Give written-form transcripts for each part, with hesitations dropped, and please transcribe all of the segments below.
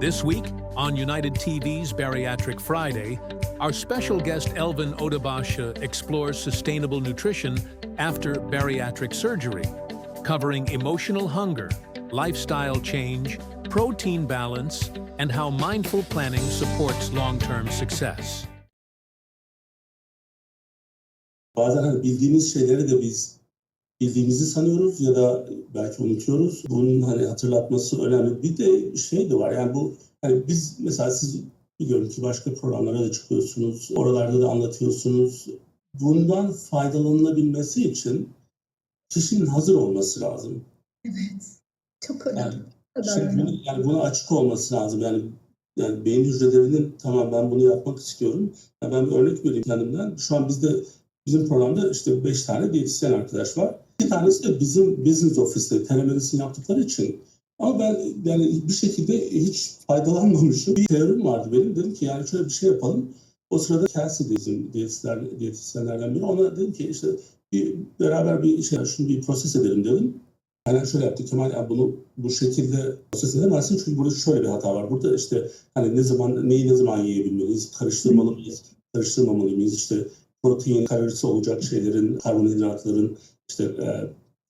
This week, on United TV's Bariatric Friday, our special guest Elvin Odebaşı explores sustainable nutrition after bariatric surgery, covering emotional hunger, lifestyle change, protein balance, and how mindful planning supports long-term success. Bazen hani bildiğimiz şeyleri de biz bildiğimizi sanıyoruz ya da belki unutuyoruz. Bunun hani hatırlatması önemli. Bir de şey de var, yani bu hani biz mesela siz biliyorum ki başka programlara da çıkıyorsunuz, oralarda da anlatıyorsunuz. Bundan faydalanılabilmesi için kişinin hazır olması lazım. Evet, çok önemli. Yani buna açık olması lazım. Yani beyin hücrelerinin tamam ben bunu yapmak istiyorum. Yani ben bir örnek vereyim kendimden. Şu an bizim programda işte 5 tane diyetisyen arkadaş var. Bir tanesi de bizim business office'te telemedicine yaptıkları için. Ama ben yani bir şekilde hiç faydalanmamışım. Bir teorim vardı benim. Dedim ki yani şöyle bir şey yapalım. O sırada Kelsey de bizim diyetisyenlerden biri. Ona dedim ki işte beraber şunu bir proses edelim dedim. Yani şöyle yaptık, Kemal yani bunu bu şekilde proses edemezsin çünkü burada şöyle bir hata var. Burada işte hani neyi ne zaman yiyebilmeliyiz, karıştırmalı mıyız, karıştırmamalı mıyız, işte protein, kalorisi olacak şeylerin, karbonhidratların işte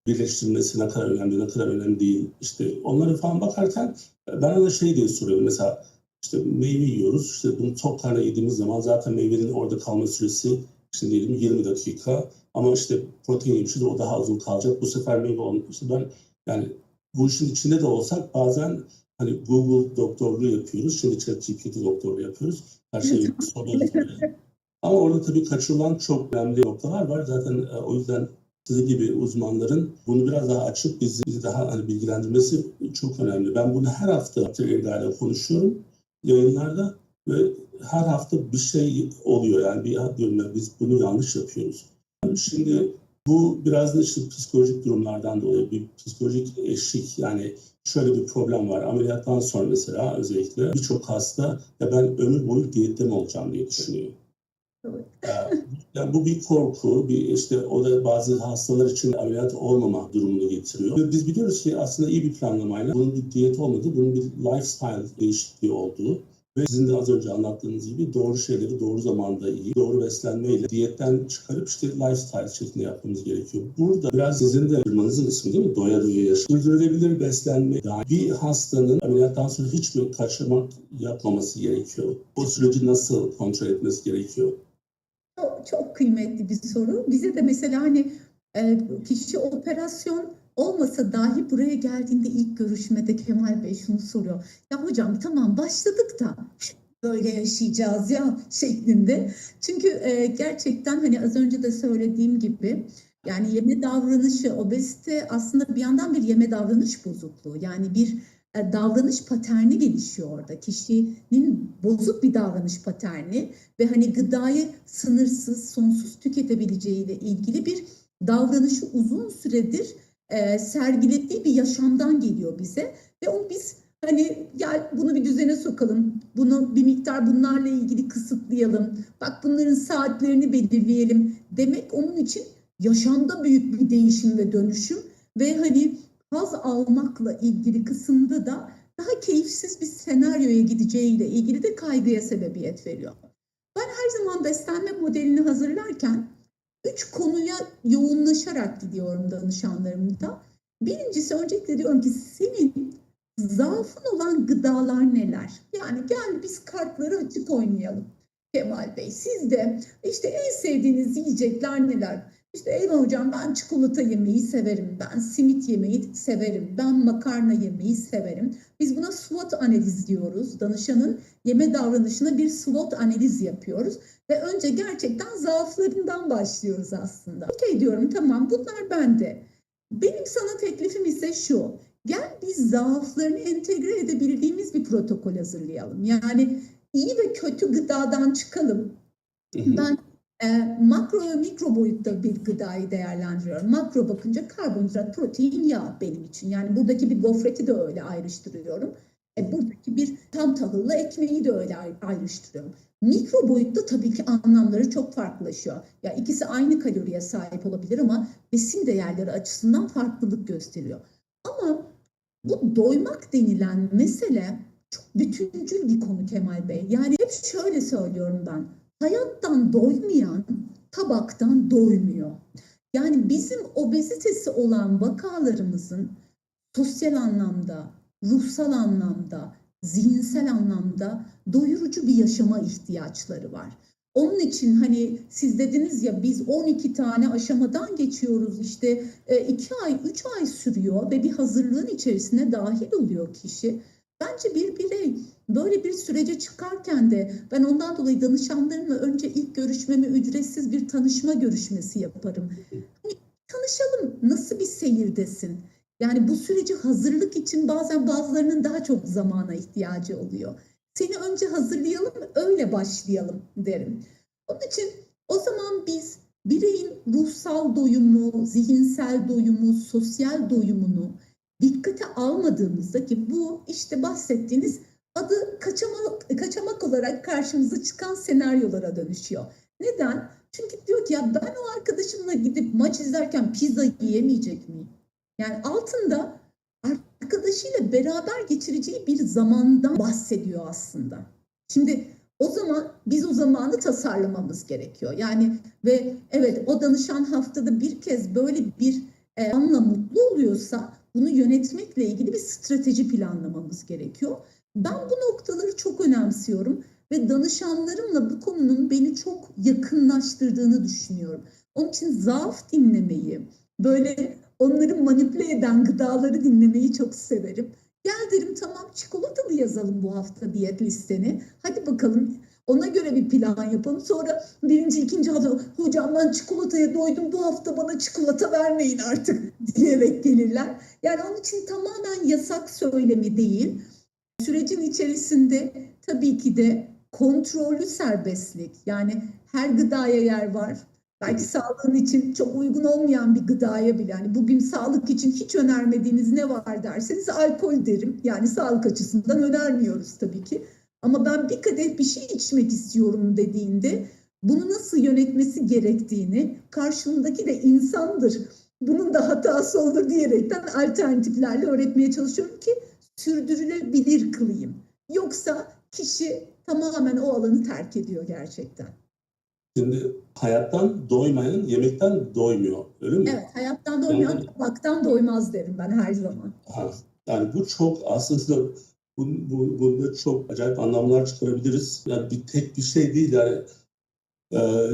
birleştirilmesi ne kadar önemli, ne kadar önemli değil. İşte onlara falan bakarken ben ona şey diye soruyorum mesela, işte meyve yiyoruz, işte bunu tok karnına yediğimiz zaman zaten meyvenin orada kalma süresi işte diyelim 20 dakika. Ama işte protein yemişiz, o daha uzun kalacak. Bu sefer meyve olmuş. İşte ben yani bu işin içinde de olsak bazen hani Google doktorluğu yapıyoruz. Şimdi ChatGPT doktorluğu yapıyoruz. Her şeyi soruyoruz. Ama orada tabii kaçırılan çok önemli noktalar var. Zaten o yüzden sizin gibi uzmanların bunu biraz daha açıp bizi daha hani bilgilendirmesi çok önemli. Ben bunu her hafta ile konuşuyorum yayınlarda ve her hafta bir şey oluyor. Yani diyorum biz bunu yanlış yapıyoruz. Şimdi bu biraz da işte psikolojik durumlardan dolayı bir psikolojik eşik, yani şöyle bir problem var. Ameliyattan sonra mesela özellikle birçok hasta ya ben ömür boyu diyette mi olacağım diye düşünüyor. Evet. Yani bu bir korku, işte o da bazı hastalar için ameliyat olmama durumunu getiriyor. Ve biz biliyoruz ki aslında iyi bir planlamayla bunun bir diyet olmadığı, bunun bir lifestyle değişikliği olduğu ve sizin de az önce anlattığınız gibi doğru şeyleri doğru zamanda yiyip doğru beslenmeyle diyetten çıkarıp işte lifestyle şeklinde yapmamız gerekiyor. Burada biraz sizin de firmanızın ismi değil mi? Doya doya yaşa. Sürdürülebilir beslenme. Yani bir hastanın ameliyattan sonra hiç mi kaçırmak yapmaması gerekiyor? O süreci nasıl kontrol etmesi gerekiyor? Çok kıymetli bir soru. Bize de mesela hani kişi operasyon olmasa dahi buraya geldiğinde ilk görüşmede Kemal Bey şunu soruyor. Ya hocam tamam başladık da böyle yaşayacağız ya şeklinde. Çünkü gerçekten hani az önce de söylediğim gibi yani yeme davranışı, obezite aslında bir yandan bir yeme davranış bozukluğu. Yani bir davranış paterni gelişiyor orada. Kişinin bozuk bir davranış paterni ve hani gıdayı sınırsız, sonsuz tüketebileceğiyle ilgili bir davranışı uzun süredir sergilediği bir yaşamdan geliyor bize. Ve onu biz hani gel bunu bir düzene sokalım, bunu bir miktar bunlarla ilgili kısıtlayalım, bak bunların saatlerini belirleyelim demek onun için yaşamda büyük bir değişim ve dönüşüm ve hani haz almakla ilgili kısımda da daha keyifsiz bir senaryoya gideceğiyle ilgili de kaygıya sebebiyet veriyor. Ben her zaman beslenme modelini hazırlarken 3 konuya yoğunlaşarak gidiyorum danışanlarımda. Birincisi öncelikle diyorum ki senin zaafın olan gıdalar neler? Yani gel biz kartları açık oynayalım. Kemal Bey siz de işte en sevdiğiniz yiyecekler neler? İşte Eyvah hocam ben çikolata yemeyi severim, ben simit yemeyi severim, ben makarna yemeyi severim. Biz buna SWOT analiz diyoruz. Danışanın yeme davranışına bir SWOT analiz yapıyoruz. Ve önce gerçekten zaaflarından başlıyoruz aslında. Okey diyorum tamam bunlar bende. Benim sana teklifim ise şu. Gel biz zaaflarını entegre edebildiğimiz bir protokol hazırlayalım. Yani iyi ve kötü gıdadan çıkalım. Ben makro ve mikro boyutta bir gıdayı değerlendiriyorum. Makro bakınca karbonhidrat, protein, yağ benim için. Yani buradaki bir gofreti de öyle ayrıştırıyorum. Buradaki bir tam tahıllı ekmeği de öyle ayrıştırıyorum. Mikro boyutta tabii ki anlamları çok farklılaşıyor. Ya ikisi aynı kaloriye sahip olabilir ama besin değerleri açısından farklılık gösteriyor. Ama bu doymak denilen mesele çok bütüncül bir konu Kemal Bey. Yani hep şöyle söylüyorum ben. Hayattan doymayan tabaktan doymuyor. Yani bizim obezitesi olan vakalarımızın sosyal anlamda, ruhsal anlamda, zihinsel anlamda doyurucu bir yaşama ihtiyaçları var. Onun için hani siz dediniz ya biz 12 tane aşamadan geçiyoruz işte 2 ay 3 ay sürüyor ve bir hazırlığın içerisine dahil oluyor kişi. Bence bir birey böyle bir sürece çıkarken de ben ondan dolayı danışanlarımla önce ilk görüşmemi ücretsiz bir tanışma görüşmesi yaparım. Hani tanışalım, nasıl bir seyirdesin? Yani bu süreci hazırlık için bazen bazılarının daha çok zamana ihtiyacı oluyor. Seni önce hazırlayalım, öyle başlayalım derim. Onun için o zaman biz bireyin ruhsal doyumu, zihinsel doyumu, sosyal doyumunu dikkate almadığımızda ki bu işte bahsettiğiniz adı kaçamak olarak karşımıza çıkan senaryolara dönüşüyor. Neden? Çünkü diyor ki ya ben o arkadaşımla gidip maç izlerken pizza yiyemeyecek miyim? Yani altında arkadaşıyla beraber geçireceği bir zamandan bahsediyor aslında. Şimdi o zaman biz o zamanı tasarlamamız gerekiyor. Yani ve evet o danışan haftada bir kez böyle bir anla mutlu oluyorsa bunu yönetmekle ilgili bir strateji planlamamız gerekiyor. Ben bu noktaları çok önemsiyorum ve danışanlarımla bu konunun beni çok yakınlaştırdığını düşünüyorum. Onun için zaaf dinlemeyi, böyle onları manipüle eden gıdaları dinlemeyi çok severim. Gel derim tamam çikolatalı yazalım bu hafta diyet listeni. Hadi bakalım ona göre bir plan yapalım. Sonra birinci, ikinci hafta hocam ben çikolataya doydum bu hafta bana çikolata vermeyin artık diyerek gelirler. Yani onun için tamamen yasak söylemi değil. Sürecin içerisinde tabii ki de kontrollü serbestlik. Yani her gıdaya yer var. Belki sağlığın için çok uygun olmayan bir gıdaya bile. Yani bugün sağlık için hiç önermediğiniz ne var derseniz alkol derim. Yani sağlık açısından önermiyoruz tabii ki. Ama ben bir kadeh bir şey içmek istiyorum dediğinde bunu nasıl yönetmesi gerektiğini karşımdaki de insandır. Bunun da hatası olur diyerekten alternatiflerle öğretmeye çalışıyorum ki sürdürülebilir kılayım. Yoksa kişi tamamen o alanı terk ediyor gerçekten. Şimdi hayattan doymayan yemekten doymuyor, öyle mi? Evet, hayattan doymayan Yani, tabaktan doymaz derim ben her zaman. yani bu çok aslında bunda çok acayip anlamlar çıkarabiliriz. Yani tek bir şey değil yani.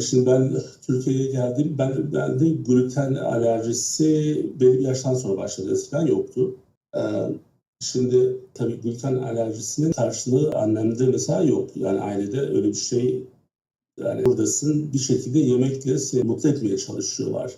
Şimdi ben Türkiye'ye geldim. Ben de gluten alerjisi belli bir yaştan sonra başladı. Eskiden yoktu. Şimdi tabii gluten alerjisinin karşılığı annemde mesela yok. Yani ailede öyle bir şey, yani buradasın bir şekilde yemekle seni mutlu etmeye çalışıyorlar.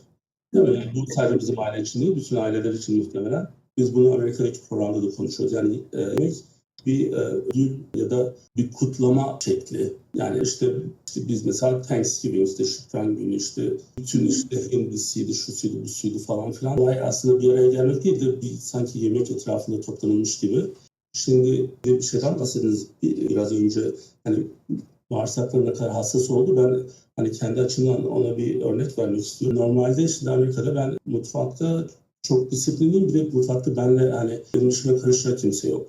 Değil mi? Yani bu sadece bizim aile için değil, bütün aileler için muhtemelen. Biz bunu Amerika'daki programda da konuşuyoruz. Yani yemek bir ödül ya da bir kutlama şekli. Yani işte biz mesela Thanksgiving, işte Şükran Günü, işte bütün işte hindisiydi, şusuydu, busuydu falan filan. Olay aslında bir araya gelmek değil de bir sanki yemek etrafında toplanılmış gibi. Şimdi bir şeyden bahsediniz biraz önce. Hani bağırsakları ne kadar hassas oldu. Ben hani kendi açımdan ona bir örnek vermek istiyorum. Normalde şimdi Amerika'da ben mutfakta çok disiplinliyim. Bir de mutfakta benle hani benim işime karışacak kimse yok.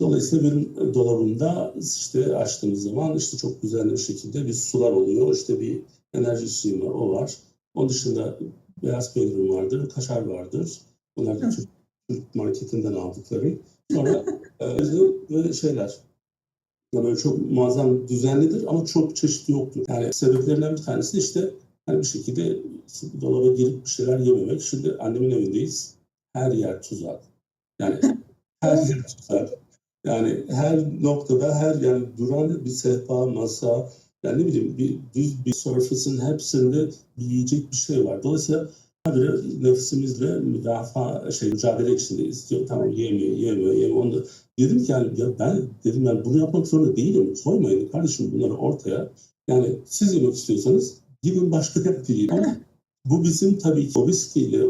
Dolayısıyla benim dolabımda işte açtığımız zaman işte çok düzenli bir şekilde bir sular oluyor. İşte bir enerji içeceğim var, o var. Onun dışında beyaz peynirim vardır, kaşar vardır. Bunlar da Türk marketinden aldıkları. Sonra böyle şeyler. Böyle çok muazzam düzenlidir ama çok çeşit yoktur. Yani sebeplerinden bir tanesi işte hani bir şekilde dolaba girip bir şeyler yememek. Şimdi annemin evindeyiz. Her yer tuzak. Yani her yer tuzak. Yani her noktada yani duran bir sehpa, masa, yani ne bileyim bir düz bir surface'ın hepsinde bir yiyecek bir şey var. Dolayısıyla habire nefsimizle mücadele içindeyiz. Diyor, tamam yeme. Onu da dedim ki yani ya ben dedim yani bunu yapmak zorunda değilim. Koymayın kardeşim bunları ortaya. Yani siz yemek istiyorsanız gidin başka yerde yiyin. Ama bu bizim tabii ki obeziteyle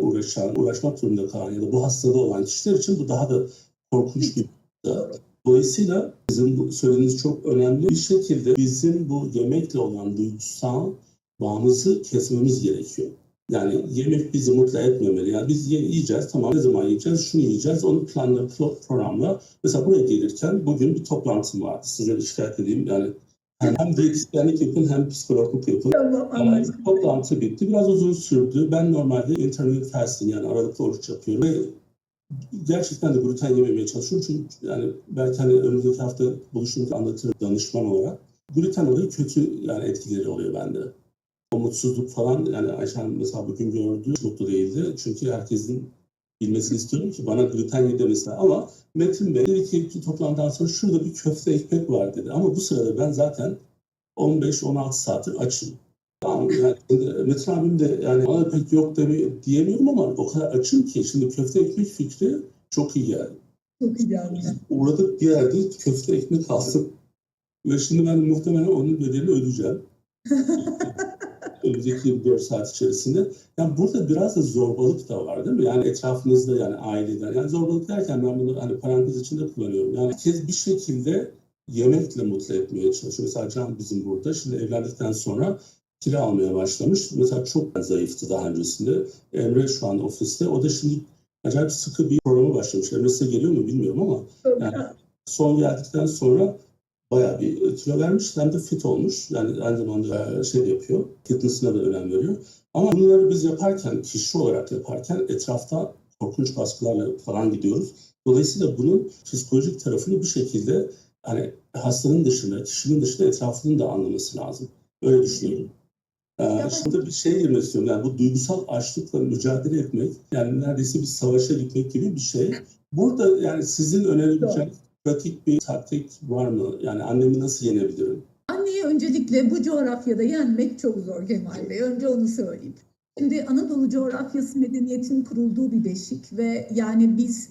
uğraşmak zorunda kalan ya da bu hastalığı olan kişiler için bu daha da korkunç bir da. Dolayısıyla bizim bu söylediğiniz çok önemli. Bir şekilde bizim bu yemekle olan duygusal bağımızı kesmemiz gerekiyor. Yani yemek bizi mutlu etmemeli. Yani biz yiyeceğiz, tamam, ne zaman yiyeceğiz, şunu yiyeceğiz, onu planla, programla. Mesela buraya gelirken bugün bir toplantım vardı. Size de şikayet edeyim. Yani hem diyetisyenlik yapın hem psikologluk yapın. Tamam, Yani anlaştık. toplantı bitti. Biraz uzun sürdü. Ben normalde intermittent fasting, yani aralıklı oruç yapıyorum ve gerçekten de gluten yememeye çalışıyorum. Çünkü yani belki hani önümüzdeki hafta buluşumda anlatırım danışman olarak. Gluten olayı kötü yani etkileri oluyor bende. O mutsuzluk falan, yani Ayşen mesela bugün gördü, mutlu değildi. Çünkü herkesin bilmesini istiyorum ki bana gluten ye demesi. Ama Metin Bey dedi ki toplantıdan sonra şurada bir köfte ekmek var dedi. Ama bu sırada ben zaten 15-16 saattir açım. Tamam, yani Metin abim de yani bana pek yok diyemiyorum ama o kadar açım ki şimdi köfte ekmek fikri çok iyi geldi. Çok iyi geldi. Uğradık bir yerde köfte ekmek aldım ve şimdi ben muhtemelen onun bedelini ödeyeceğim. Önümüzdeki 24 saat içerisinde. Yani burada biraz da zorbalık da var değil mi? Yani etrafınızda, yani aileden. Yani zorbalık derken ben bunu hani parantez içinde kullanıyorum. Yani herkes bir şekilde yemekle mutlu etmeye çalışıyor. Mesela Can bizim burada. Şimdi evlendikten sonra kilo almaya başlamış. Mesela çok zayıftı daha öncesinde. Emre şu an ofiste. O da şimdi acayip sıkı bir programa başlamış. Emre size geliyor mu bilmiyorum ama yani son geldikten sonra bayağı bir kilo vermiş, hem de fit olmuş. Yani aynı zamanda şey yapıyor, fitness'ına da önem veriyor. Ama bunları biz yaparken, kişi olarak yaparken etrafta korkunç baskılarla falan gidiyoruz. Dolayısıyla bunun psikolojik tarafını bir şekilde hani hastanın dışında, kişinin dışında etrafının da anlaması lazım. Öyle düşünüyorum. Şimdi bir şey girmek istiyorum. Yani bu duygusal açlıkla mücadele etmek, yani neredeyse bir savaşa gitmek gibi bir şey. Burada yani sizin önerebileceğiniz pratik bir taktik var mı? Yani annemi nasıl yenebilirim? Anneyi öncelikle bu coğrafyada yenmek çok zor Kemal Bey. Önce onu söyleyeyim. Şimdi Anadolu coğrafyası medeniyetin kurulduğu bir beşik ve yani biz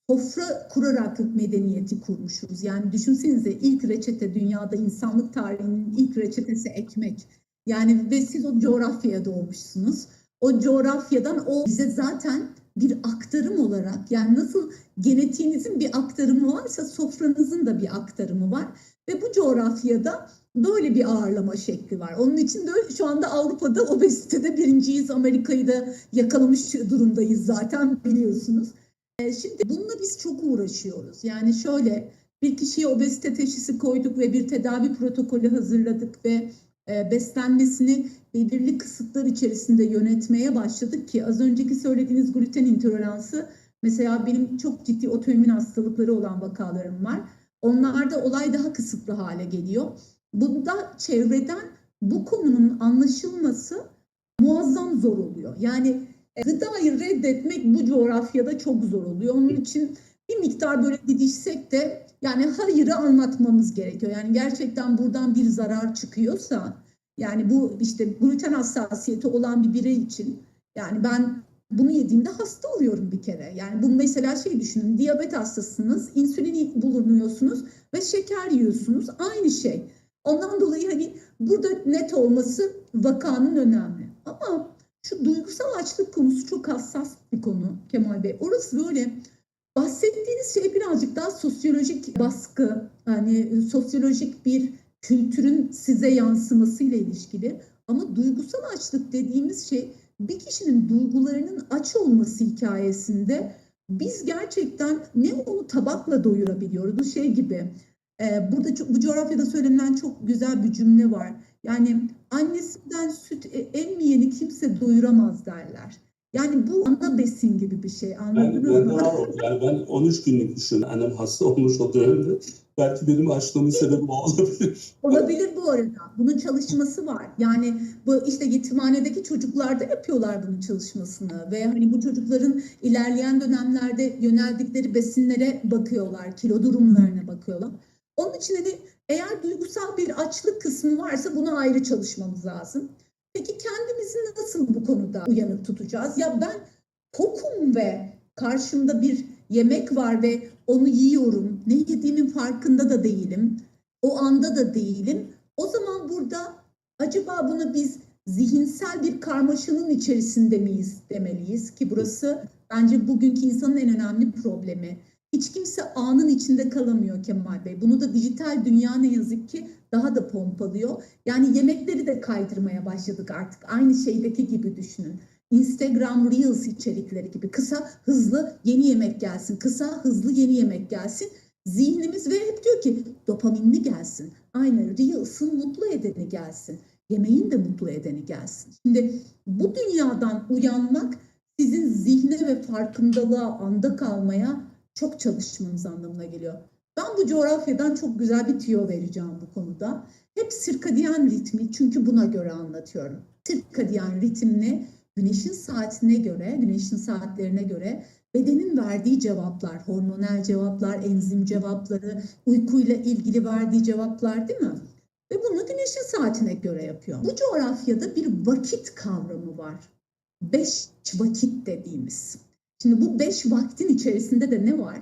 sofra kurarak medeniyeti kurmuşuz. Yani düşünsenize, ilk reçete, dünyada insanlık tarihinin ilk reçetesi ekmek. Yani ve siz o coğrafyaya doğmuşsunuz. O coğrafyadan o bize zaten bir aktarım olarak, yani nasıl genetiğinizin bir aktarımı varsa sofranızın da bir aktarımı var. Ve bu coğrafyada böyle bir ağırlama şekli var. Onun için de şu anda Avrupa'da obezitede birinciyiz. Amerika'yı da yakalamış durumdayız zaten, biliyorsunuz. Şimdi bununla biz çok uğraşıyoruz. Yani şöyle, bir kişiye obezite teşhisi koyduk ve bir tedavi protokolü hazırladık ve beslenmesini belirli kısıtlar içerisinde yönetmeye başladık ki az önceki söylediğiniz gluten intoleransı, mesela benim çok ciddi otoimmün hastalıkları olan vakalarım var. Onlarda olay daha kısıtlı hale geliyor. Bunda çevreden bu konunun anlaşılması muazzam zor oluyor. Yani gıdayı reddetmek bu coğrafyada çok zor oluyor. Onun için bir miktar böyle didişsek de yani hayırı anlatmamız gerekiyor. Yani gerçekten buradan bir zarar çıkıyorsa, yani bu işte gluten hassasiyeti olan bir birey için, yani ben bunu yediğimde hasta oluyorum bir kere. Yani bunu mesela şey düşünün, diyabet hastasınız, insülin bulunuyorsunuz ve şeker yiyorsunuz, aynı şey. Ondan dolayı hani burada net olması vakanın önemli. Ama şu duygusal açlık konusu çok hassas bir konu Kemal Bey. Orası böyle, bahsettiğiniz şey birazcık daha sosyolojik baskı, hani sosyolojik bir kültürün size yansımasıyla ilişkili. Ama duygusal açlık dediğimiz şey bir kişinin duygularının aç olması hikayesinde biz gerçekten ne onu tabakla doyurabiliyoruz. Bu şey gibi, burada bu coğrafyada söylenen çok güzel bir cümle var. Yani annesinden süt emmeyeni kimse doyuramaz derler. Yani bu ana besin gibi bir şey, anladınız Ben de mı? var o. Yani ben 13 günlük düşün. Annem hasta olmuş o dönemde. Belki benim açlığımın sebebi o olabilir. Olabilir bu arada. Bunun çalışması var. Yani bu işte yetimhanedeki çocuklarda yapıyorlar bunun çalışmasını ve hani bu çocukların ilerleyen dönemlerde yöneldikleri besinlere bakıyorlar, kilo durumlarına bakıyorlar. Onun için hani eğer duygusal bir açlık kısmı varsa buna ayrı çalışmamız lazım. Peki kendimizi nasıl bu konuda uyanık tutacağız? Ya ben tokum ve karşımda bir yemek var ve onu yiyorum. Ne yediğimin farkında da değilim. O anda da değilim. O zaman burada acaba bunu biz zihinsel bir karmaşanın içerisinde miyiz demeliyiz ki burası bence bugünkü insanın en önemli problemi. Hiç kimse anın içinde kalamıyor Kemal Bey. Bunu da dijital dünya ne yazık ki daha da pompalıyor. Yani yemekleri de kaydırmaya başladık artık. Aynı şeydeki gibi düşünün. Instagram Reels içerikleri gibi kısa hızlı yeni yemek gelsin, kısa hızlı yeni yemek gelsin. Zihnimiz ve hep diyor ki dopaminli gelsin. Aynı Reels'ın mutlu edeni gelsin. Yemeğin de mutlu edeni gelsin. Şimdi bu dünyadan uyanmak sizin zihne ve farkındalığa, anda kalmaya çok çalışmanız anlamına geliyor. Ben bu coğrafyadan çok güzel bir tüyo vereceğim bu konuda. Hep sirkadiyen ritmi, çünkü buna göre anlatıyorum. Sirkadiyen ritimle güneşin saatine göre, güneşin saatlerine göre bedenin verdiği cevaplar, hormonal cevaplar, enzim cevapları, uykuyla ilgili verdiği cevaplar, değil mi? Ve bunu güneşin saatine göre yapıyor. Bu coğrafyada bir vakit kavramı var. 5 vakit dediğimiz. Şimdi bu 5 vaktin içerisinde de ne var?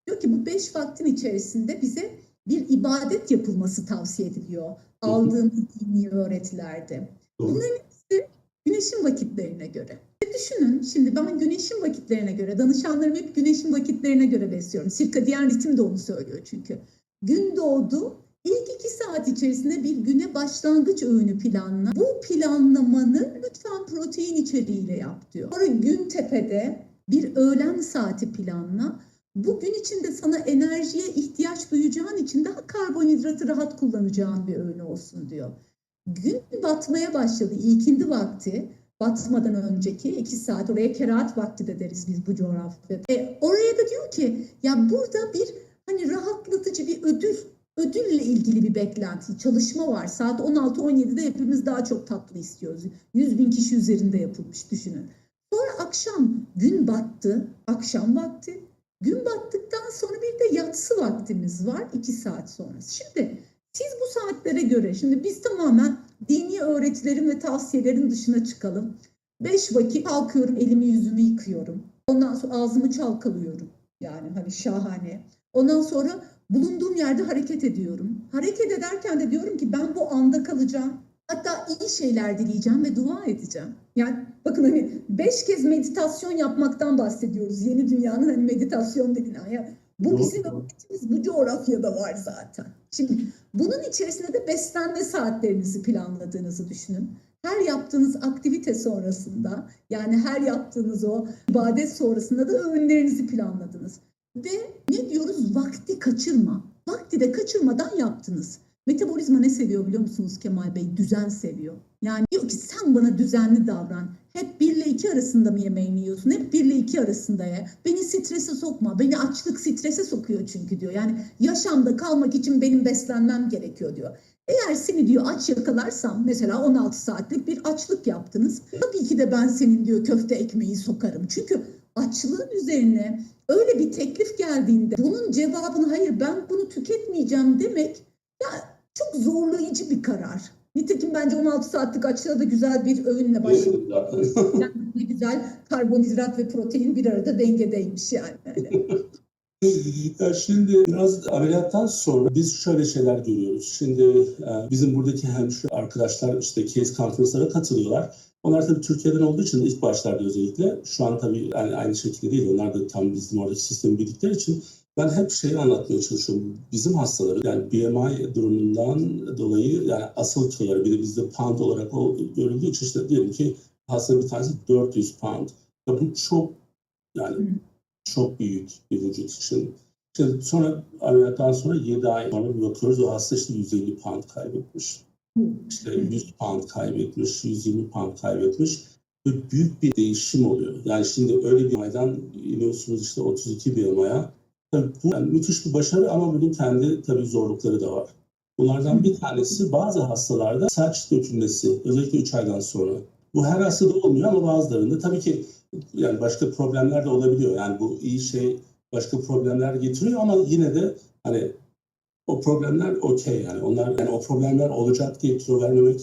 Diyor ki bu 5 vaktin içerisinde bize bir ibadet yapılması tavsiye ediliyor. Aldığımız dini öğretilerde. Bunların hepsi güneşin vakitlerine göre. Düşünün, şimdi ben güneşin vakitlerine göre, danışanlarımı hep güneşin vakitlerine göre besliyorum. Sirkadiyen ritim de onu söylüyor çünkü. Gün doğdu, ilk 2 saat içerisinde bir güne başlangıç öğünü planla. Bu planlamanı lütfen protein içeriğiyle yap diyor. Sonra gün tepede bir öğlen saati planla. Bugün içinde sana enerjiye ihtiyaç duyacağın için daha karbonhidratı rahat kullanacağın bir öğün olsun diyor. Gün batmaya başladı, ikindi vakti. Batmadan önceki 2 saat, oraya kerahat vakti de deriz biz bu coğrafyada. Oraya da diyor ki ya burada bir hani rahatlatıcı bir ödülle ilgili bir beklenti, çalışma var. Saat 16-17'de hepimiz daha çok tatlı istiyoruz. 100.000 kişi üzerinde yapılmış, düşünün. Sonra akşam gün battı, akşam vakti. Gün battıktan sonra bir de yatsı vaktimiz var 2 saat sonrası. Şimdi siz bu saatlere göre, şimdi biz tamamen dini öğretilerin ve tavsiyelerin dışına çıkalım. 5 vakit kalkıyorum, elimi yüzümü yıkıyorum. Ondan sonra ağzımı çalkalıyorum. Yani hani şahane. Ondan sonra bulunduğum yerde hareket ediyorum. Hareket ederken de diyorum ki ben bu anda kalacağım. Hatta iyi şeyler dileyeceğim ve dua edeceğim. Yani bakın hani 5 kez meditasyon yapmaktan bahsediyoruz. Yeni dünyanın hani meditasyon denilen. Yani bu bizim öğretimiz bu coğrafyada var zaten. Şimdi bunun içerisinde de beslenme saatlerinizi planladığınızı düşünün. Her yaptığınız aktivite sonrasında, yani her yaptığınız o ibadet sonrasında da öğünlerinizi planladınız. Ve ne diyoruz? Vakti kaçırma. Vakti de kaçırmadan yaptınız. Metabolizma ne seviyor biliyor musunuz Kemal Bey? Düzen seviyor. Yani diyor ki sen bana düzenli davran. Hep 1 ile 2 arasında mı yemeğini yiyorsun? Hep 1 ile 2 arasında ye. Beni strese sokma. Beni açlık strese sokuyor çünkü diyor. Yani yaşamda kalmak için benim beslenmem gerekiyor diyor. Eğer seni diyor aç yakalarsam, mesela 16 saatlik bir açlık yaptınız. Tabii ki de ben senin diyor köfte ekmeği sokarım. Çünkü açlığın üzerine öyle bir teklif geldiğinde bunun cevabını hayır ben bunu tüketmeyeceğim demek ya çok zorlayıcı bir karar. Nitekim bence 16 saatlik açlığa da güzel bir öğünle başladı. Yani ne güzel karbonhidrat ve protein bir arada dengedeymiş yani. Ya şimdi biraz ameliyattan sonra biz şöyle şeyler görüyoruz. Şimdi bizim buradaki hemşire arkadaşlar işte case konferanslara katılıyorlar. Onlar tabii Türkiye'den olduğu için ilk başlarda özellikle şu an tabii yani aynı şekilde değil. Onlar da tam bizim oradaki sistemi bildikleri için ben hep şeyi anlatmaya çalışıyorum. Bizim hastaları yani BMI durumundan dolayı yani asıl kiloları bir de bizde pound olarak o görüldüğü için işte diyelim ki hastanın bir tanesi 400 pound. Ya bu çok yani çok büyük bir vücut için. İşte sonra ameliyattan sonra 7 ay sonra bir bakıyoruz o hasta işte 150 pound kaybetmiş. İşte 100 pound kaybetmiş, 120 pound kaybetmiş. Ve büyük bir değişim oluyor. Yani şimdi öyle bir aydan iniyorsunuz işte 32 BMI'ya. Tabii bu yani müthiş bir başarı ama bunun kendi tabii zorlukları da var. Bunlardan bir tanesi bazı hastalarda saç dökülmesi, özellikle 3 aydan sonra. Bu her hastada olmuyor ama bazılarında tabii ki yani başka problemler de olabiliyor. Yani bu iyi şey başka problemler getiriyor ama yine de hani o problemler okey yani onlar yani o problemler olacak diye kilo vermemek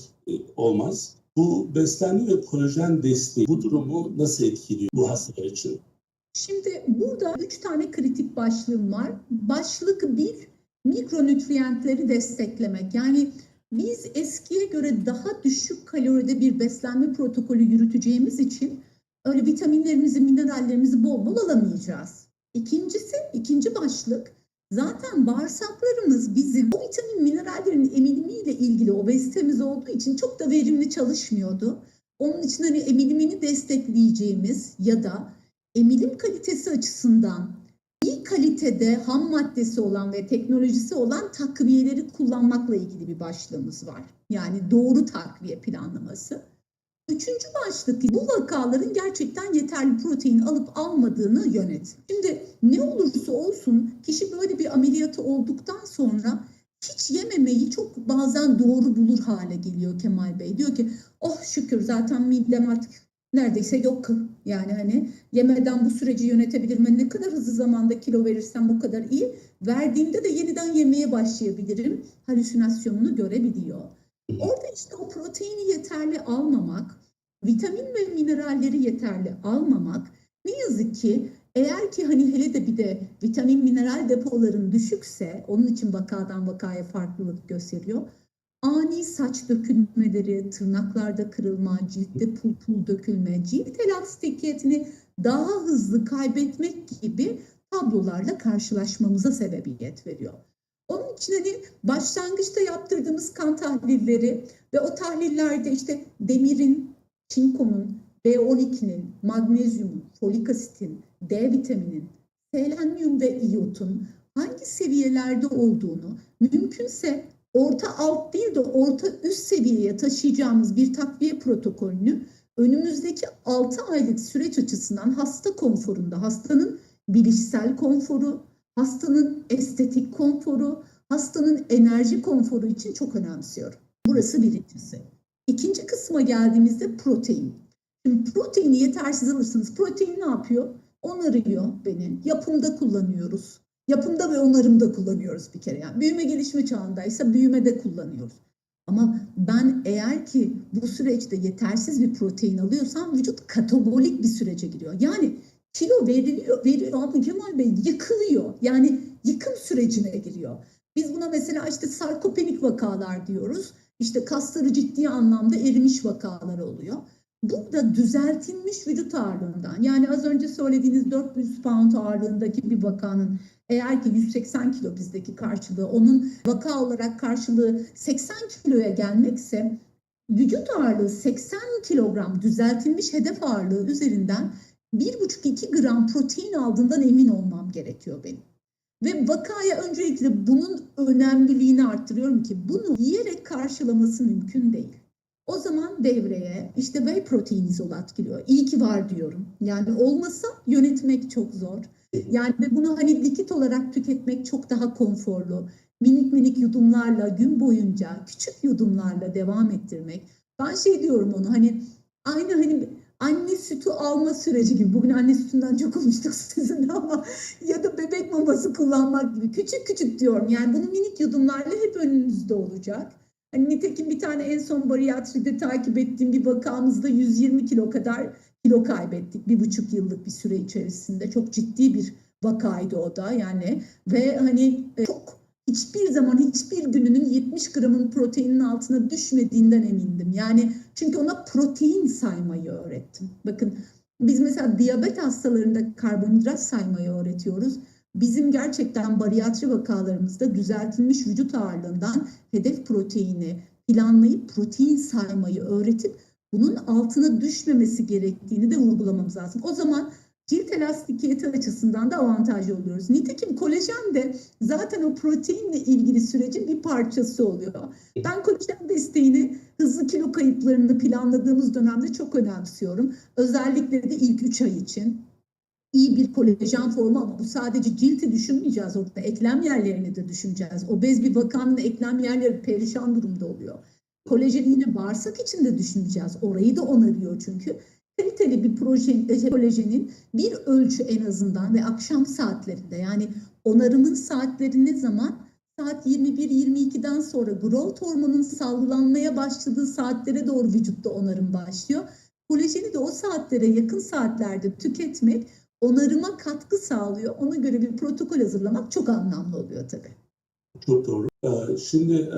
olmaz. Bu beslenme ve kolajen desteği bu durumu nasıl etkiliyor bu hastalar için? Şimdi burada 3 tane kritik başlığım var. Başlık 1, mikronütriyentleri desteklemek. Yani biz eskiye göre daha düşük kaloride bir beslenme protokolü yürüteceğimiz için öyle vitaminlerimizi, minerallerimizi bol bol alamayacağız. İkinci başlık, zaten bağırsaklarımız bizim o vitamin minerallerin emilimiyle ilgili obezitemiz olduğu için çok da verimli çalışmıyordu. Onun için hani emilimini destekleyeceğimiz ya da emilim kalitesi açısından iyi kalitede ham maddesi olan ve teknolojisi olan takviyeleri kullanmakla ilgili bir başlığımız var. Yani doğru takviye planlaması. Üçüncü başlık, bu vakaların gerçekten yeterli protein alıp almadığını yönet. Şimdi ne olursa olsun kişi böyle bir ameliyatı olduktan sonra hiç yememeyi çok bazen doğru bulur hale geliyor Kemal Bey. Diyor ki oh şükür zaten midem artık neredeyse yok. Yani hani yemeden bu süreci yönetebilirim. Ne kadar hızlı zamanda kilo verirsem o kadar iyi. Verdiğimde de yeniden yemeye başlayabilirim. Halüsinasyonunu görebiliyor. Orada işte o proteini yeterli almamak, vitamin ve mineralleri yeterli almamak, ne yazık ki eğer ki hani hele de bir de vitamin mineral depoların düşükse, onun için vakadan vakaya farklılık gösteriyor. Ani saç dökülmeleri, tırnaklarda kırılma, ciltte pul pul dökülme, cilt elastikiyetini daha hızlı kaybetmek gibi tablolarla karşılaşmamıza sebebiyet veriyor. Onun için hani başlangıçta yaptırdığımız kan tahlilleri ve o tahlillerde işte demirin, çinkonun, B12'nin, magnezyumun, folik asitin, D vitaminin, selenyum ve iyotun hangi seviyelerde olduğunu, mümkünse orta alt değil de orta üst seviyeye taşıyacağımız bir takviye protokolünü önümüzdeki 6 aylık süreç açısından hasta konforunda, hastanın bilişsel konforu, hastanın estetik konforu, hastanın enerji konforu için çok önemsiyorum. Burası birincisi. İkinci kısma geldiğimizde protein. Şimdi proteini yetersiz alırsınız. Protein ne yapıyor? Onarıyor beni. Yapımda kullanıyoruz. Yapımda ve onarımda kullanıyoruz bir kere. Yani büyüme gelişme çağındaysa büyümede kullanıyoruz. Ama ben eğer ki bu süreçte yetersiz bir protein alıyorsam vücut katabolik bir sürece giriyor. Yani kilo veriyor ama Kemal Bey yıkılıyor. Yani yıkım sürecine giriyor. Biz buna mesela işte sarkopenik vakalar diyoruz. İşte kasları ciddi anlamda erimiş vakalar oluyor. Bu da düzeltilmiş vücut ağırlığından. Yani az önce söylediğiniz 400 pound ağırlığındaki bir vakanın eğer ki 180 kilo bizdeki karşılığı, onun vaka olarak karşılığı 80 kiloya gelmekse vücut ağırlığı 80 kilogram düzeltilmiş hedef ağırlığı üzerinden 1,5-2 gram protein aldığından emin olmam gerekiyor benim. Ve vakaya öncelikle bunun önemliliğini arttırıyorum ki bunu yiyerek karşılaması mümkün değil. O zaman devreye işte whey protein izolat giriyor. İyi ki var diyorum. Yani olmasa yönetmek çok zor. Yani bunu hani likit olarak tüketmek çok daha konforlu. Minik minik yudumlarla gün boyunca küçük yudumlarla devam ettirmek. Ben şey diyorum onu hani aynı hani anne sütü alma süreci gibi. Bugün anne sütünden çok konuştuk sizinle ama ya da bebek maması kullanmak gibi. Küçük küçük diyorum. Yani bunu minik yudumlarla hep önünüzde olacak. Hani nitekim bir tane en son bariyatride takip ettiğim bir vakamızda 120 kilo kadar kilo kaybettik. 1,5 yıllık bir süre içerisinde. Çok ciddi bir vakaydı o da yani. Ve hani çok hiçbir zaman hiçbir gününün 70 gramın proteinin altına düşmediğinden emindim. Yani çünkü ona protein saymayı öğrettim. Bakın biz mesela diyabet hastalarında karbonhidrat saymayı öğretiyoruz. Bizim gerçekten bariyatri vakalarımızda düzeltilmiş vücut ağırlığından hedef proteini planlayıp protein saymayı öğretip bunun altına düşmemesi gerektiğini de vurgulamamız lazım. O zaman cilt elastikiyeti açısından da avantajlı oluyoruz. Nitekim kolajen de zaten o proteinle ilgili sürecin bir parçası oluyor. Ben kolajen desteğini hızlı kilo kayıplarını planladığımız dönemde çok önemsiyorum. Özellikle de ilk 3 ay için. İyi bir kolajen formu ama bu sadece cilti düşünmeyeceğiz orada. Eklem yerlerini de düşüneceğiz. Obez bir vakanın eklem yerleri perişan durumda oluyor. Kolajeni yine bağırsak için de düşüneceğiz. Orayı da onarıyor çünkü. Kaliteli bir kolajenin bir ölçü en azından ve akşam saatlerinde yani onarımın saatleri ne zaman? Saat 21-22'den sonra growth hormonunun salgılanmaya başladığı saatlere doğru vücutta onarım başlıyor. Kolajeni de o saatlere yakın saatlerde tüketmek onarıma katkı sağlıyor. Ona göre bir protokol hazırlamak çok anlamlı oluyor tabii. Çok doğru. Şimdi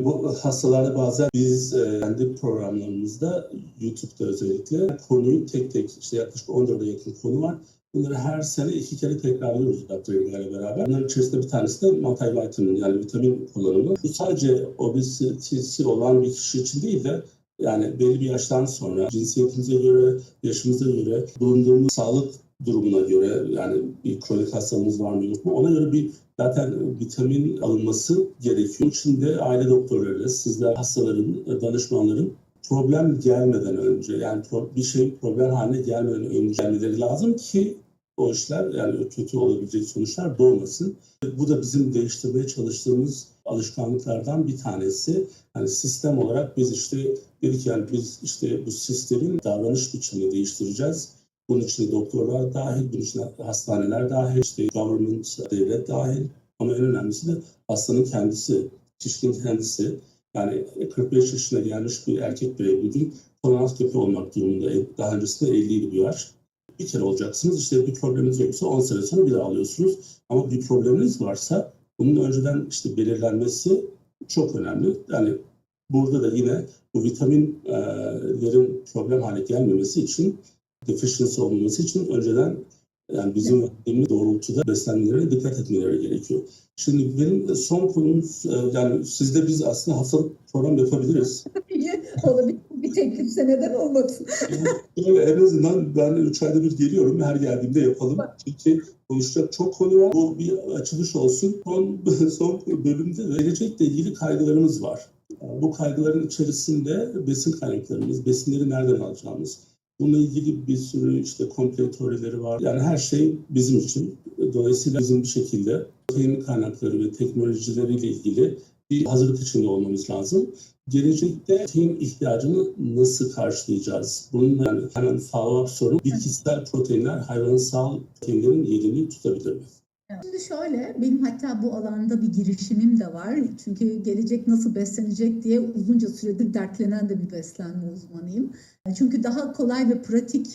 bu hastalarda bazen biz kendi programlarımızda YouTube'da özellikle konuyu tek tek işte yaklaşık 14'e yakın konu var. Bunları her sene 2 kere tekrarlıyoruz doktorlarla beraber. Bunların içerisinde bir tanesi de multivitamin yani vitamin kullanımı. Bu sadece obezitesi olan bir kişi için değil de Yani belli bir yaştan sonra cinsiyetimize göre, yaşımıza göre, bulunduğumuz sağlık durumuna göre, yani bir kronik hastalığımız var mı yok mu, ona göre bir zaten vitamin alınması gerekiyor. Şimdi aile doktorlarıyla sizler hastaların, danışmanların problem gelmeden önce, yani bir şey problem haline gelmeden önce gelmeleri lazım ki o işler, yani kötü olabilecek sonuçlar doğmasın. Bu da bizim değiştirmeye çalıştığımız alışkanlıklardan bir tanesi. Yani sistem olarak biz işte dedik, yani biz işte bu sistemin davranış biçimini değiştireceğiz. Bunun içinde doktorlar dahil, bunun içinde hastaneler dahil, işte government, devlet dahil. Ama en önemlisi de hastanın kendisi, kişinin kendisi. Yani 45 yaşına gelmiş bir erkek birey bugün kolonoskopi olmak durumunda. Daha öncesinde 50'ydi bu yaş. Bir kere olacaksınız. İşte bir probleminiz yoksa 10 sene sonra bir daha alıyorsunuz. Ama bir probleminiz varsa bunun önceden işte belirlenmesi çok önemli. Yani burada da yine bu vitaminlerin problem hale gelmemesi için, deficiency olmaması için önceden yani bizim verdiğimiz doğrultuda beslenmelere dikkat etmeleri gerekiyor. Şimdi benim son konumuz, yani sizde biz aslında hastalık program yapabiliriz. Olabilir. Bir teklifse neden olmasın? Yani en azından ben 3 ayda bir geliyorum. Her geldiğimde yapalım. Çünkü konuşacak çok konu var. Bu bir açılış olsun. Son bölümde de gelecekle ilgili kaygılarımız var. Bu kaygıların içerisinde besin kaynaklarımız, besinleri nereden alacağımız, bununla ilgili bir sürü işte komple teorileri var. Yani her şey bizim için. Dolayısıyla bizim bir şekilde protein kaynakları ve teknolojileriyle ilgili bir hazırlık içinde olmamız lazım. Gelecekte protein ihtiyacını nasıl karşılayacağız? Bunun yani hemen follow-up soru, bitkisel proteinler hayvansal proteinlerin yerini tutabilir mi? Şimdi şöyle, benim hatta bu alanda bir girişimim de var. Çünkü gelecek nasıl beslenecek diye uzunca süredir dertlenen de bir beslenme uzmanıyım. Çünkü daha kolay ve pratik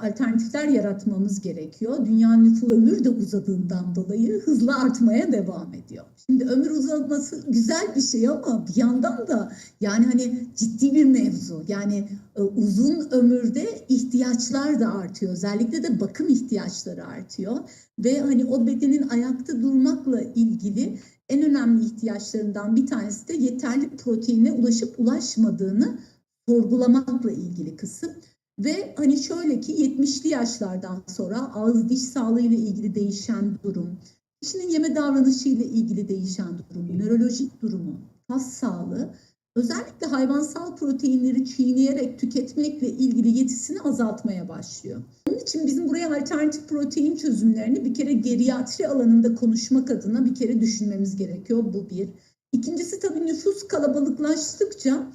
alternatifler yaratmamız gerekiyor. Dünya nüfusu ömür de uzadığından dolayı hızla artmaya devam ediyor. Şimdi ömür uzaması güzel bir şey ama bir yandan da yani hani ciddi bir mevzu. Yani uzun ömürde ihtiyaçlar da artıyor. Özellikle de bakım ihtiyaçları artıyor. Ve hani o bedenin ayakta durmakla ilgili en önemli ihtiyaçlarından bir tanesi de yeterli proteine ulaşıp ulaşmadığını sorgulamakla ilgili kısım. Ve hani şöyle ki 70'li yaşlardan sonra ağız diş sağlığı ile ilgili değişen durum, kişinin yeme davranışı ile ilgili değişen durum, nörolojik durumu, kas sağlığı, özellikle hayvansal proteinleri çiğneyerek tüketmekle ilgili yetisini azaltmaya başlıyor. Onun için bizim buraya alternatif protein çözümlerini bir kere geriatri alanında konuşmak adına bir kere düşünmemiz gerekiyor. Bu bir. İkincisi tabii nüfus kalabalıklaştıkça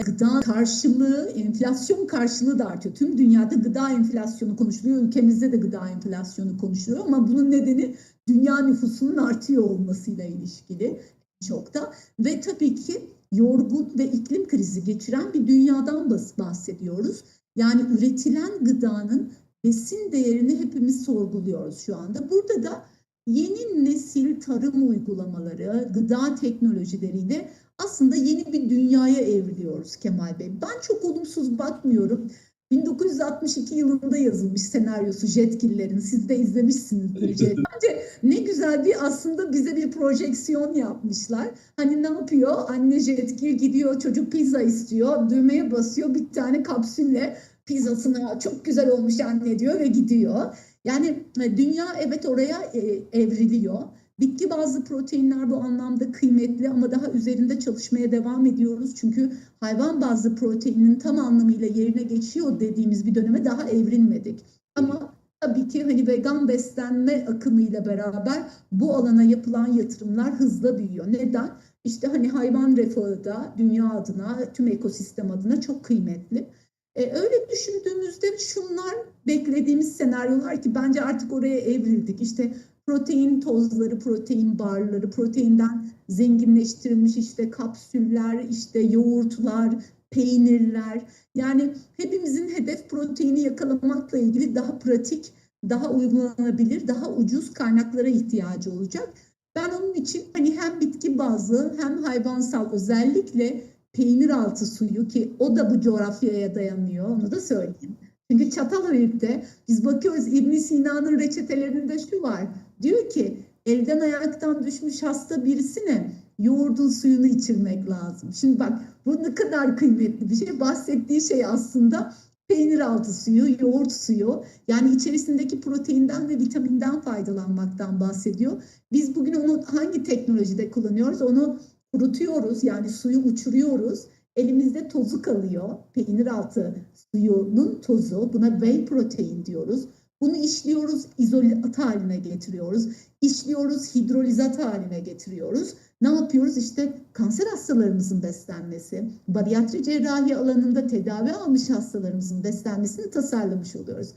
gıda karşılığı, enflasyon karşılığı da artıyor. Tüm dünyada gıda enflasyonu konuşuluyor. Ülkemizde de gıda enflasyonu konuşuluyor ama bunun nedeni dünya nüfusunun artıyor olmasıyla ilişkili çok da. Ve tabii ki yorgun ve iklim krizi geçiren bir dünyadan bahsediyoruz. Yani üretilen gıdanın besin değerini hepimiz sorguluyoruz şu anda. Burada da yeni nesil tarım uygulamaları, gıda teknolojileriyle aslında yeni bir dünyaya evriliyoruz Kemal Bey. Ben çok olumsuz bakmıyorum. 1962 yılında yazılmış senaryosu Jetgiller'in. Siz de izlemişsinizdir. Bence ne güzel bir aslında bize bir projeksiyon yapmışlar. Hani ne yapıyor? Anne Jetgil gidiyor, çocuk pizza istiyor. Düğmeye basıyor, bir tane kapsülle pizzasını çok güzel olmuş anne diyor ve gidiyor. Yani dünya evet oraya evriliyor. Bitki bazlı proteinler bu anlamda kıymetli ama daha üzerinde çalışmaya devam ediyoruz. Çünkü hayvan bazlı proteinin tam anlamıyla yerine geçiyor dediğimiz bir döneme daha evrilmedik. Ama tabii ki hani vegan beslenme akımıyla beraber bu alana yapılan yatırımlar hızla büyüyor. Neden? İşte hani hayvan refahı da dünya adına, tüm ekosistem adına çok kıymetli. Öyle düşündüğümüzde şunlar beklediğimiz senaryolar ki bence artık oraya evrildik. İşte protein tozları, protein barları, proteinden zenginleştirilmiş işte kapsüller, işte yoğurtlar, peynirler. Yani hepimizin hedef proteini yakalamakla ilgili daha pratik, daha uygulanabilir, daha ucuz kaynaklara ihtiyacı olacak. Ben onun için hani hem bitki bazlı hem hayvansal özellikle peynir altı suyu ki o da bu coğrafyaya dayanıyor, onu da söyleyeyim. Çünkü Çatalhöyük'te biz bakıyoruz İbn Sina'nın reçetelerinde şu var. Diyor ki elden ayaktan düşmüş hasta birisine yoğurdun suyunu içirmek lazım. Şimdi bak, bu ne kadar kıymetli bir şey. Bahsettiği şey aslında peynir altı suyu, yoğurt suyu. Yani içerisindeki proteinden ve vitaminden faydalanmaktan bahsediyor. Biz bugün onu hangi teknolojide kullanıyoruz? Onu kurutuyoruz, yani suyu uçuruyoruz. Elimizde tozu kalıyor. Peynir altı suyunun tozu. Buna whey protein diyoruz. Bunu işliyoruz, izolat haline getiriyoruz. İşliyoruz, hidrolizat haline getiriyoruz. Ne yapıyoruz? İşte kanser hastalarımızın beslenmesi, bariatri cerrahi alanında tedavi almış hastalarımızın beslenmesini tasarlamış oluyoruz.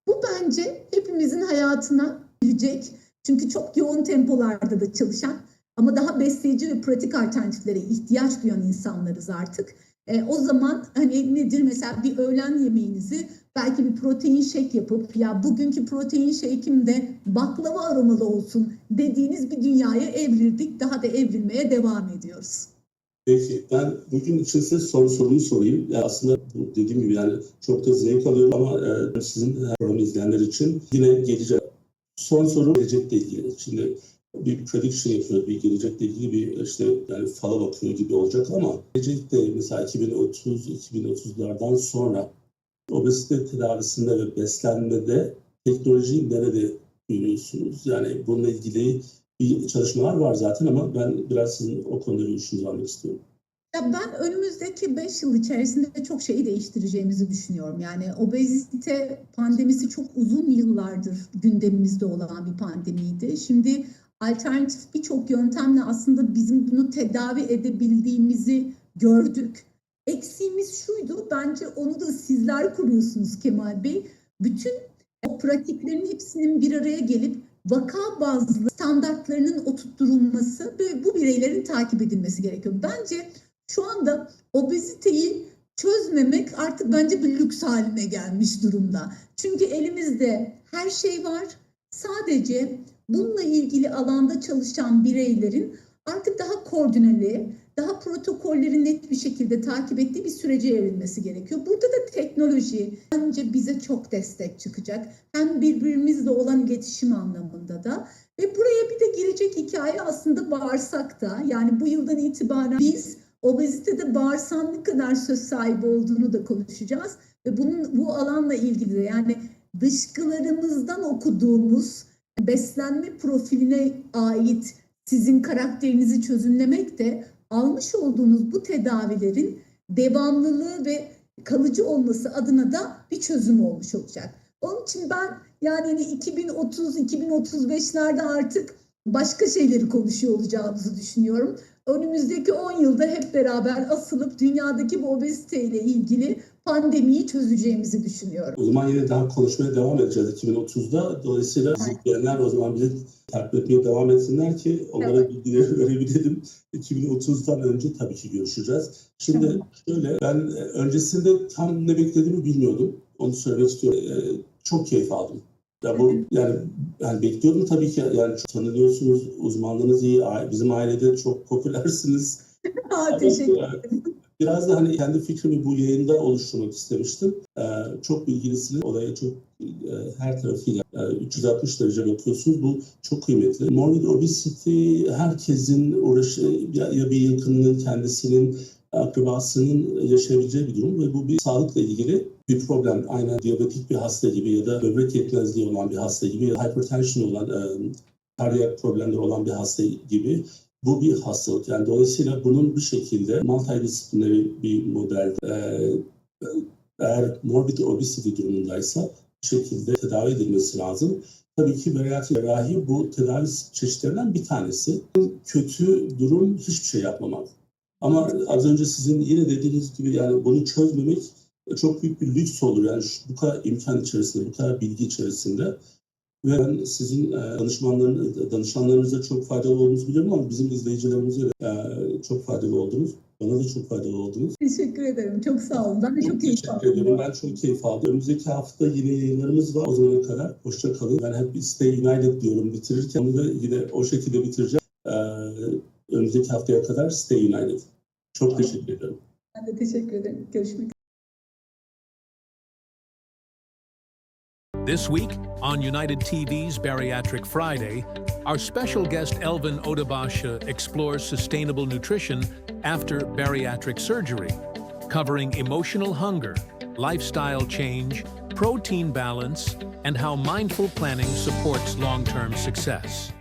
Bu bence hepimizin hayatına girecek. Çünkü çok yoğun tempolarda da çalışan ama daha besleyici ve pratik alternatiflere ihtiyaç duyan insanlarız artık. O zaman hani nedir, mesela bir öğlen yemeğinizi belki bir protein shake yapıp, ya bugünkü protein shake'im de baklava aromalı olsun dediğiniz bir dünyaya evrildik. Daha da evrilmeye devam ediyoruz. Peki ben bugün için size sorumu sorayım. Ya aslında dediğim gibi yani çok da zevk alıyorum ama sizin programı izleyenler için yine geleceğim. Son soru gelecekle ilgili. Şimdi bir prediction yapıyor, bir gelecekle ilgili bir işte yani fala bakıyor gibi olacak ama gelecekte mesela 2030-2030'lardan sonra obezite tedavisinde ve beslenmede teknolojiyi nerede görüyorsunuz? Yani bununla ilgili bir çalışmalar var zaten ama ben biraz sizin o konuda görüşünüzü almak istiyorum. Ya ben önümüzdeki 5 yıl içerisinde çok şeyi değiştireceğimizi düşünüyorum. Yani obezite pandemisi çok uzun yıllardır gündemimizde olan bir pandemiydi. Şimdi alternatif birçok yöntemle aslında bizim bunu tedavi edebildiğimizi gördük. Eksiğimiz şuydu, bence onu da sizler kuruyorsunuz Kemal Bey. Bütün o pratiklerin hepsinin bir araya gelip vaka bazlı standartlarının oturtulması ve bu bireylerin takip edilmesi gerekiyor. Bence şu anda obeziteyi çözmemek artık bence bir lüks haline gelmiş durumda. Çünkü elimizde her şey var. Sadece bununla ilgili alanda çalışan bireylerin artık daha koordineli, daha protokolleri net bir şekilde takip ettiği bir sürece evrilmesi gerekiyor. Burada da teknoloji bence bize çok destek çıkacak. Hem birbirimizle olan iletişim anlamında da. Ve buraya bir de girecek hikaye aslında bağırsakta. Yani bu yıldan itibaren biz obezitede bağırsağın ne kadar söz sahibi olduğunu da konuşacağız. Ve bu alanla ilgili de, yani dışkılarımızdan okuduğumuz beslenme profiline ait sizin karakterinizi çözümlemek de almış olduğunuz bu tedavilerin devamlılığı ve kalıcı olması adına da bir çözüm olmuş olacak. Onun için ben yani 2030-2035'lerde artık başka şeyleri konuşuyor olacağımızı düşünüyorum. Önümüzdeki 10 yılda hep beraber asılıp dünyadaki bu obeziteyle ilgili pandemiyi çözeceğimizi düşünüyorum. O zaman yine daha konuşmaya devam edeceğiz 2030'da. Dolayısıyla izleyenler o zaman bizi takip etmeye devam etsinler ki onlara bilgileri verebilelim. 2030'dan önce tabii ki görüşeceğiz. Şimdi şöyle, ben öncesinde tam ne beklediğimi bilmiyordum. Onu söylemek istiyorum. Çok keyif aldım. Ya bu yani bekliyordum tabii ki, yani çok tanınıyorsunuz, uzmanlığınız iyi, bizim ailede çok popülersiniz. Teşekkür ederim. Biraz da hani kendi fikrimi bu yayında oluşturmak istemiştim. Çok bilgilisiniz, olaya çok her tarafıyla 360 derece bakıyorsunuz. Bu çok kıymetli. Morbid obesity herkesin ya bir yakınının, kendisinin, akrabasının yaşayabileceği bir durum ve bu bir sağlıkla ilgili bir problem. Aynen diyabetik bir hasta gibi ya da böbrek yetmezliği olan bir hasta gibi ya da hypertension olan, kardiyak problemleri olan bir hasta gibi. Bu bir hastalık. Yani dolayısıyla bunun bir şekilde multidisipliner bir model, eğer morbid obesity durumundaysa bir şekilde tedavi edilmesi lazım. Tabii ki bariatri cerrahi bu tedavi çeşitlerinden bir tanesi. Kötü durum hiçbir şey yapmamak. Ama az önce sizin yine dediğiniz gibi yani bunu çözmemek çok büyük bir lüks olur. Yani bu kadar imkan içerisinde, bu kadar bilgi içerisinde. Ve ben sizin danışanlarınıza çok faydalı olduğunuzu biliyorum ama bizim izleyicilerimize de çok faydalı oldunuz. Bana da çok faydalı oldunuz. Teşekkür ederim. Çok sağ olun. Ben de çok keyif aldım. Teşekkür ederim. Ben çok keyif aldım. Önümüzdeki hafta yine yayınlarımız var. O zamana kadar hoşça kalın. Ben hep Stay United diyorum bitirirken. Onu da yine o şekilde bitireceğim. Önümüzdeki haftaya kadar Stay United. Çok teşekkür ederim. Ben de teşekkür ederim. Görüşmek üzere. This week, on United TV's Bariatric Friday, our special guest Elvin Odebaşı explores sustainable nutrition after bariatric surgery, covering emotional hunger, lifestyle change, protein balance, and how mindful planning supports long-term success.